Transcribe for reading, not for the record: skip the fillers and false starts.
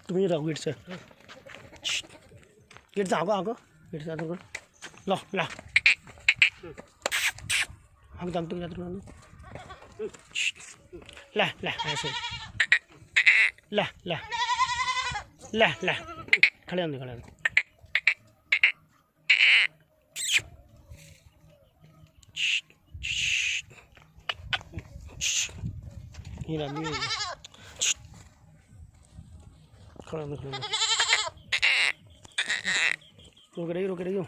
तुम ये रहो गेट से आगो गेट से आगो लो ला आगो जाम ला ला ऐसे ला ला ला ला खड़े होंगे ये रानी खड़ा रुक रही हो